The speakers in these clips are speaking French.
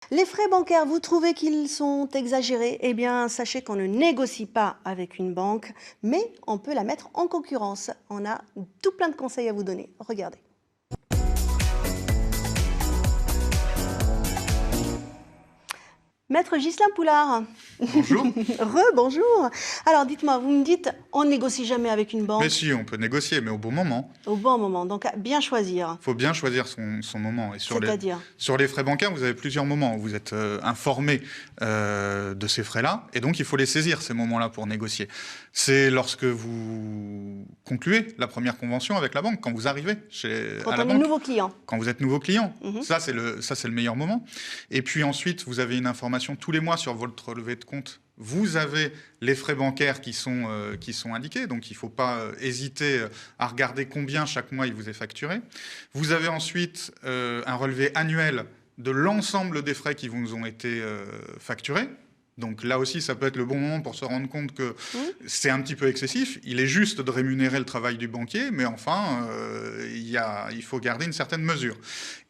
Les frais bancaires, vous trouvez qu'ils sont exagérés? Eh bien, sachez qu'on ne négocie pas avec une banque, mais on peut la mettre en concurrence. On a tout plein de conseils à vous donner. Regardez. Maître Ghislain Poulard. Bonjour. Bonjour. Alors dites-moi, vous me dites, on ne négocie jamais avec une banque. Mais si, on peut négocier, mais au bon moment. Au bon moment, donc à bien choisir. Il faut bien choisir son moment. Et C'est-à-dire sur les frais bancaires, vous avez plusieurs moments où vous êtes informé de ces frais-là, et donc il faut les saisir, ces moments-là, pour négocier. C'est lorsque vous concluez la première convention avec la banque, quand vous arrivez quand à la on banque. est nouveau client. Quand vous êtes nouveau client. Ça, c'est le meilleur moment. Et puis ensuite, vous avez une information tous les mois sur votre relevé de compte. Vous avez les frais bancaires qui sont indiqués, donc il ne faut pas hésiter à regarder combien chaque mois il vous est facturé. Vous avez ensuite un relevé annuel de l'ensemble des frais qui vous ont été facturés. Donc là aussi, ça peut être le bon moment pour se rendre compte que c'est un petit peu excessif. Il est juste de rémunérer le travail du banquier, mais enfin, il faut garder une certaine mesure.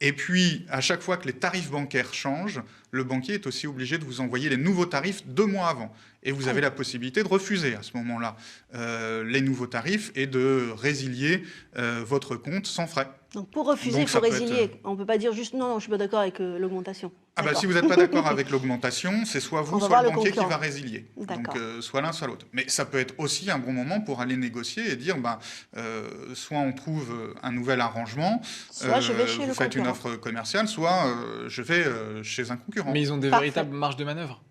Et puis, à chaque fois que les tarifs bancaires changent, le banquier est aussi obligé de vous envoyer les nouveaux tarifs 2 mois avant. Et vous avez la possibilité de refuser à ce moment-là les nouveaux tarifs et de résilier votre compte sans frais. Donc pour refuser, il faut résilier. On ne peut pas dire juste non, je ne suis pas d'accord avec l'augmentation. Ah bah, si vous n'êtes pas d'accord avec l'augmentation, c'est soit vous, soit le banquier qui va résilier. Donc soit l'un, soit l'autre. Mais ça peut être aussi un bon moment pour aller négocier et dire, soit on trouve un nouvel arrangement, soit je vais chez vous faites une offre commerciale, soit je vais chez un concurrent. Mais ils ont des véritables marges de manœuvre.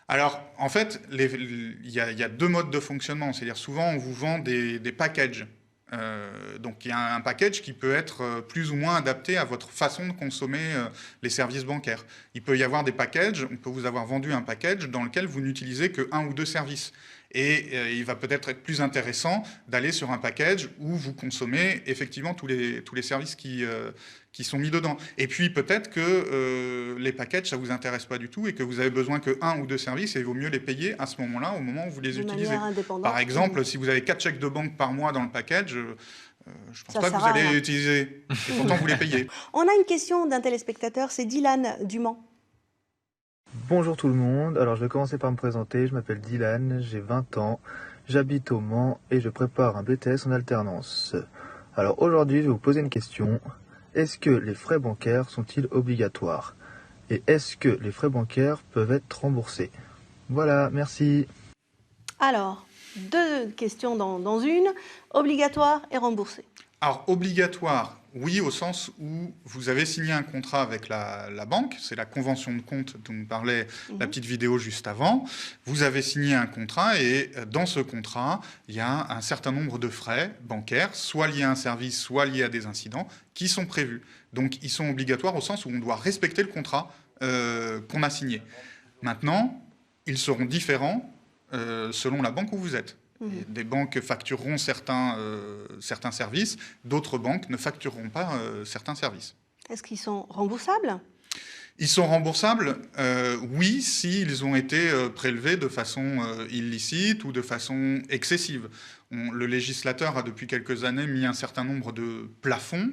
Alors, en fait, il y a 2 modes de fonctionnement. C'est-à-dire, souvent, on vous vend des packages. Donc, il y a un package qui peut être plus ou moins adapté à votre façon de consommer les services bancaires. Il peut y avoir des packages, on peut vous avoir vendu un package dans lequel vous n'utilisez que 1 ou 2 services. Et il va peut-être être plus intéressant d'aller sur un package où vous consommez effectivement tous les services qui sont mis dedans. Et puis peut-être que les packages, ça ne vous intéresse pas du tout et que vous avez besoin que 1 ou 2 services et il vaut mieux les payer à ce moment-là, au moment où vous les utilisez. Par exemple, si vous avez 4 chèques de banque par mois dans le package, je ne pense pas que vous allez les utiliser. Et pourtant, vous les payez. On a une question d'un téléspectateur, c'est Dylan du Mans. Bonjour tout le monde, alors je vais commencer par me présenter, je m'appelle Dylan, j'ai 20 ans, j'habite au Mans et je prépare un BTS en alternance. Alors aujourd'hui je vais vous poser une question, est-ce que les frais bancaires sont-ils obligatoires? Et est-ce que les frais bancaires peuvent être remboursés? Voilà, merci. Alors, 2 questions dans une, obligatoire et remboursé. Alors, obligatoire, oui, au sens où vous avez signé un contrat avec la banque, c'est la convention de compte dont nous parlait la petite vidéo juste avant. Vous avez signé un contrat et dans ce contrat, il y a un certain nombre de frais bancaires, soit liés à un service, soit liés à des incidents, qui sont prévus. Donc, ils sont obligatoires au sens où on doit respecter le contrat qu'on a signé. Maintenant, ils seront différents selon la banque où vous êtes. Des banques factureront certains services, d'autres banques ne factureront pas certains services. Est-ce qu'ils sont remboursables? Ils sont remboursables, oui, s'ils ont été prélevés de façon illicite ou de façon excessive. Le législateur a depuis quelques années mis un certain nombre de plafonds.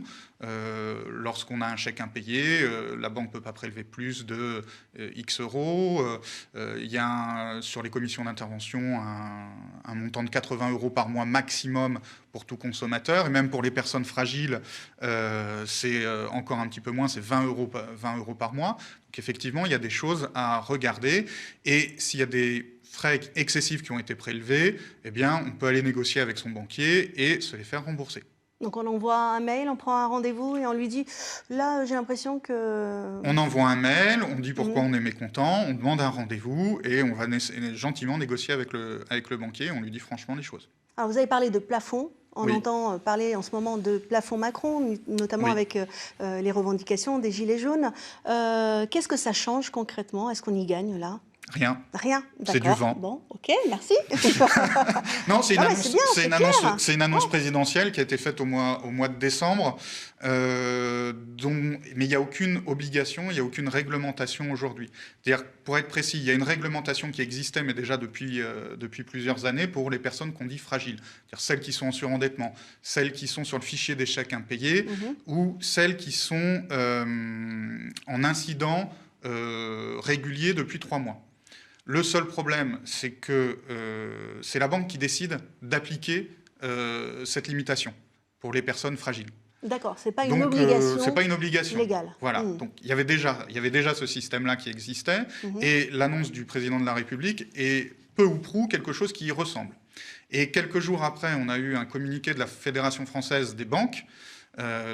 Lorsqu'on a un chèque impayé, la banque ne peut pas prélever plus de X euros. Il y a sur les commissions d'intervention un montant de 80 € par mois maximum pour tout consommateur. Et même pour les personnes fragiles, c'est encore un petit peu moins, c'est 20 € par mois. Donc effectivement, il y a des choses à regarder. Et s'il y a des frais excessifs qui ont été prélevés, eh bien, on peut aller négocier avec son banquier et se les faire rembourser. Donc on envoie un mail, on prend un rendez-vous et on lui dit « là j'ai l'impression que… » On envoie un mail, on dit pourquoi on est mécontent, on demande un rendez-vous et on va gentiment négocier avec le banquier, on lui dit franchement les choses. Alors vous avez parlé de plafond, on entend parler en ce moment de plafond Macron, notamment avec les revendications des Gilets jaunes. Qu'est-ce que ça change concrètement? Est-ce qu'on y gagne là? Rien. Rien, d'accord. C'est du vent. Bon, ok, merci. Non, c'est une annonce présidentielle qui a été faite au mois de décembre, mais il n'y a aucune obligation, il n'y a aucune réglementation aujourd'hui. C'est-à-dire, pour être précis, il y a une réglementation qui existait, mais déjà depuis plusieurs années, pour les personnes qu'on dit fragiles. C'est-à-dire celles qui sont en surendettement, celles qui sont sur le fichier des chèques impayés, ou celles qui sont en incident régulier depuis 3 mois. Le seul problème, c'est que c'est la banque qui décide d'appliquer cette limitation pour les personnes fragiles. D'accord, c'est pas une obligation. C'est pas une obligation légale. Voilà. Donc il y avait déjà ce système-là qui existait, et l'annonce du président de la République est peu ou prou quelque chose qui y ressemble. Et quelques jours après, on a eu un communiqué de la Fédération française des banques,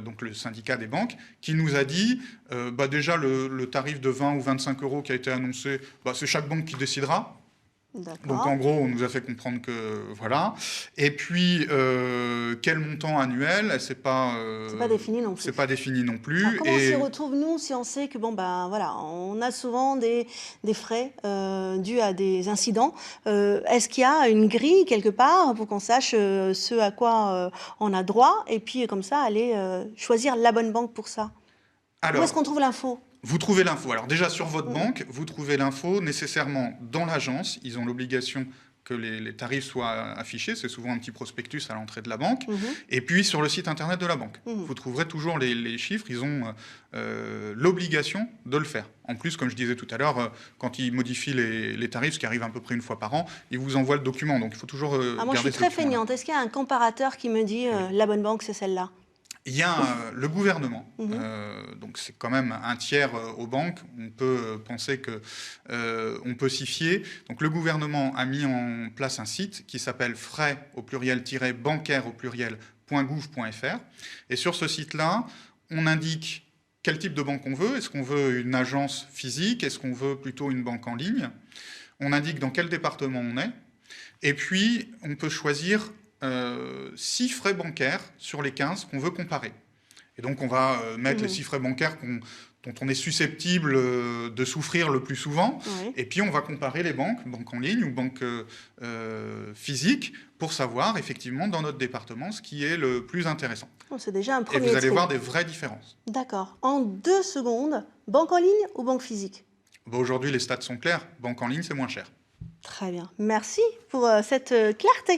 donc le syndicat des banques, qui nous a dit déjà le tarif de 20 ou 25 euros qui a été annoncé, c'est chaque banque qui décidera. Donc en gros, on nous a fait comprendre que voilà. Et puis quel montant annuel, c'est pas défini non plus. C'est pas défini non plus. Alors, comment on s'y retrouve nous si on sait que voilà, on a souvent des frais dus à des incidents. Est-ce qu'il y a une grille quelque part pour qu'on sache ce à quoi on a droit, et puis comme ça aller choisir la bonne banque pour ça? Où est-ce qu'on trouve l'info? Vous trouvez l'info. Alors déjà, sur votre banque, vous trouvez l'info nécessairement dans l'agence. Ils ont l'obligation que les tarifs soient affichés. C'est souvent un petit prospectus à l'entrée de la banque. Et puis sur le site internet de la banque. Vous trouverez toujours les chiffres. Ils ont l'obligation de le faire. En plus, comme je disais tout à l'heure, quand ils modifient les tarifs, ce qui arrive à peu près une fois par an, ils vous envoient le document. Donc il faut toujours garder ce document. Moi, je suis très feignante. Est-ce qu'il y a un comparateur qui me dit la bonne banque, c'est celle-là? Il y a le gouvernement, donc c'est quand même un tiers aux banques. On peut penser que on peut s'y fier. Donc le gouvernement a mis en place un site qui s'appelle frais au pluriel-bancaire au pluriel.gouv.fr. Et sur ce site-là, on indique quel type de banque on veut. Est-ce qu'on veut une agence physique? Est-ce qu'on veut plutôt une banque en ligne? On indique dans quel département on est. Et puis, on peut choisir 6 frais bancaires sur les 15 qu'on veut comparer. Et donc, on va mettre les 6 frais bancaires dont on est susceptible de souffrir le plus souvent. Et puis, on va comparer les banques en ligne ou banques physiques, pour savoir, effectivement, dans notre département, ce qui est le plus intéressant. C'est déjà un premier Et vous allez voir des vraies différences. D'accord. En 2 secondes, banque en ligne ou banque physique? Aujourd'hui, les stats sont clairs. Banque en ligne, c'est moins cher. Très bien. Merci pour cette clarté.